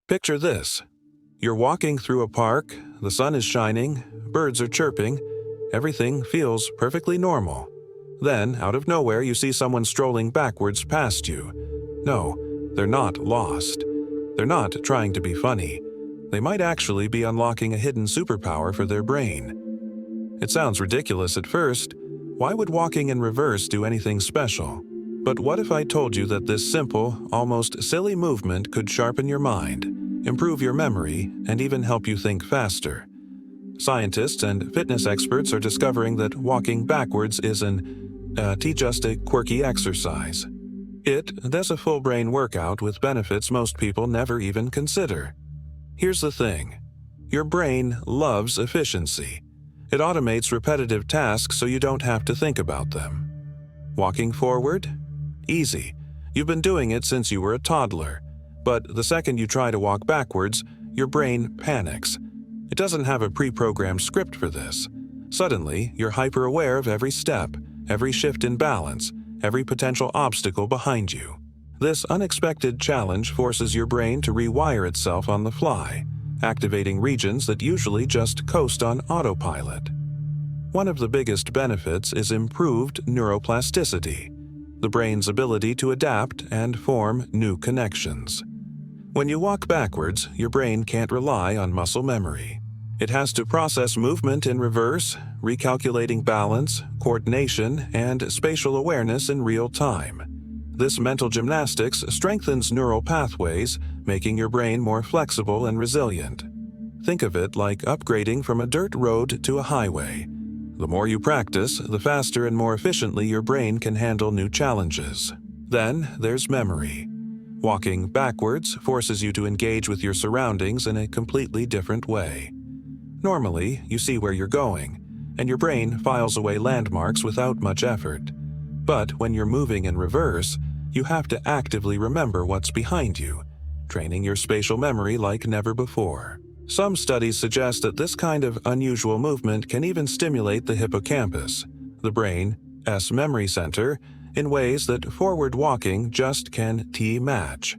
Picture this. You're walking through a park, the sun is shining, birds are chirping, everything feels perfectly normal. Then, out of nowhere, you see someone strolling backwards past you. No, they're not lost. They're not trying to be funny. They might actually be unlocking a hidden superpower for their brain. It sounds ridiculous at first. Why would walking in reverse do anything special? But what if I told you that this simple, almost silly movement could sharpen your mind, improve your memory, and even help you think faster? Scientists and fitness experts are discovering that walking backwards isn't just a quirky exercise. That's a full brain workout with benefits most people never even consider. Here's the thing. Your brain loves efficiency. It automates repetitive tasks so you don't have to think about them. Walking forward? Easy. You've been doing it since you were a toddler. But the second you try to walk backwards, your brain panics. It doesn't have a pre-programmed script for this. Suddenly, you're hyper-aware of every step, every shift in balance, every potential obstacle behind you. This unexpected challenge forces your brain to rewire itself on the fly, activating regions that usually just coast on autopilot. One of the biggest benefits is improved neuroplasticity, the brain's ability to adapt and form new connections. When you walk backwards, your brain can't rely on muscle memory. It has to process movement in reverse, recalculating balance, coordination, and spatial awareness in real time. This mental gymnastics strengthens neural pathways, making your brain more flexible and resilient. Think of it like upgrading from a dirt road to a highway. The more you practice, the faster and more efficiently your brain can handle new challenges. Then there's memory. Walking backwards forces you to engage with your surroundings in a completely different way. Normally, you see where you're going, and your brain files away landmarks without much effort. But when you're moving in reverse, you have to actively remember what's behind you, training your spatial memory like never before. Some studies suggest that this kind of unusual movement can even stimulate the hippocampus, the brain's memory center, in ways that forward walking just can't match.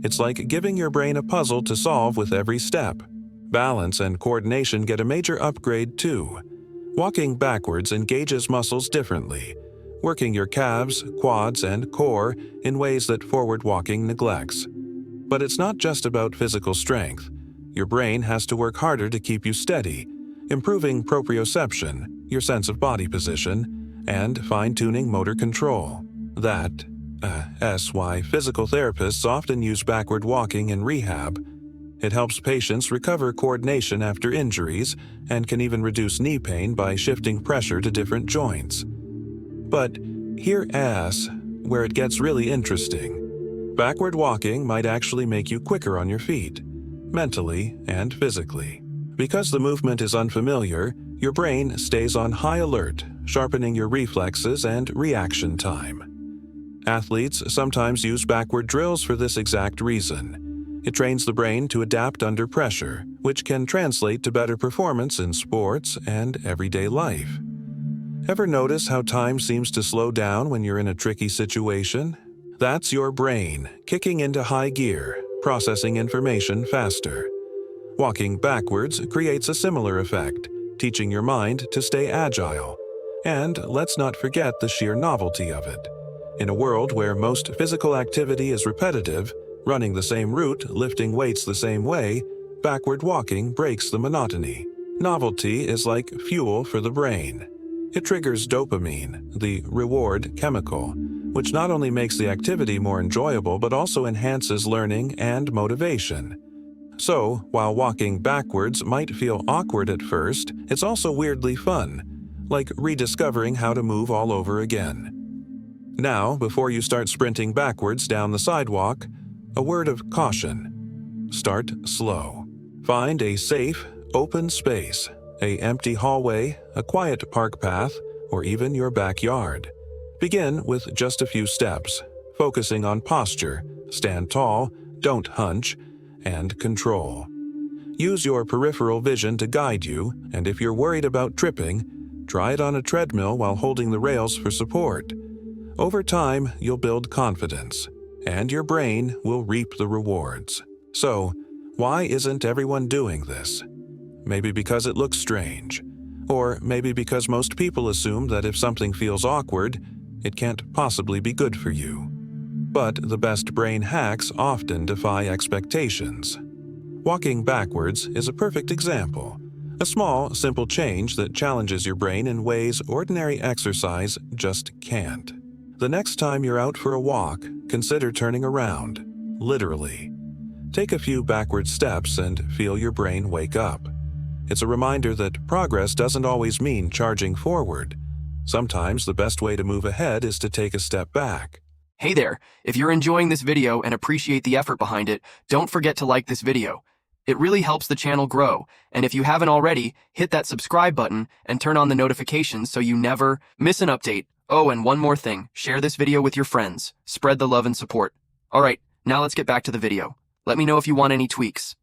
It's like giving your brain a puzzle to solve with every step. Balance and coordination get a major upgrade too. Walking backwards engages muscles differently, working your calves, quads, and core in ways that forward walking neglects. But it's not just about physical strength. Your brain has to work harder to keep you steady, improving proprioception, your sense of body position, and fine-tuning motor control. That's why physical therapists often use backward walking in rehab. It helps patients recover coordination after injuries and can even reduce knee pain by shifting pressure to different joints. But here's where it gets really interesting. Backward walking might actually make you quicker on your feet, mentally and physically. Because the movement is unfamiliar, your brain stays on high alert, sharpening your reflexes and reaction time. Athletes sometimes use backward drills for this exact reason. It trains the brain to adapt under pressure, which can translate to better performance in sports and everyday life. Ever notice how time seems to slow down when you're in a tricky situation? That's your brain kicking into high gear, processing information faster. Walking backwards creates a similar effect, teaching your mind to stay agile. And let's not forget the sheer novelty of it. In a world where most physical activity is repetitive, running the same route, lifting weights the same way, backward walking breaks the monotony. Novelty is like fuel for the brain. It triggers dopamine, the reward chemical, which not only makes the activity more enjoyable but also enhances learning and motivation. So, while walking backwards might feel awkward at first, it's also weirdly fun, like rediscovering how to move all over again. Now, before you start sprinting backwards down the sidewalk, a word of caution. Start slow. Find a safe, open space, an empty hallway, a quiet park path, or even your backyard. Begin with just a few steps, focusing on posture, stand tall, don't hunch, and control. Use your peripheral vision to guide you, and if you're worried about tripping, try it on a treadmill while holding the rails for support. Over time, you'll build confidence, and your brain will reap the rewards. So, Why isn't everyone doing this? Maybe because it looks strange. Or maybe because most people assume that if something feels awkward, it can't possibly be good for you. But the best brain hacks often defy expectations. Walking backwards is a perfect example. A small, simple change that challenges your brain in ways ordinary exercise just can't. The next time you're out for a walk, consider turning around, literally. Take a few backward steps and feel your brain wake up. It's a reminder that progress doesn't always mean charging forward. Sometimes the best way to move ahead is to take a step back. Hey there, if you're enjoying this video and appreciate the effort behind it, don't forget to like this video. It really helps the channel grow, and if you haven't already, hit that subscribe button and turn on the notifications so you never miss an update. Oh, and one more thing, share this video with your friends. Spread the love and support. Alright, now let's get back to the video. Let me know if you want any tweaks.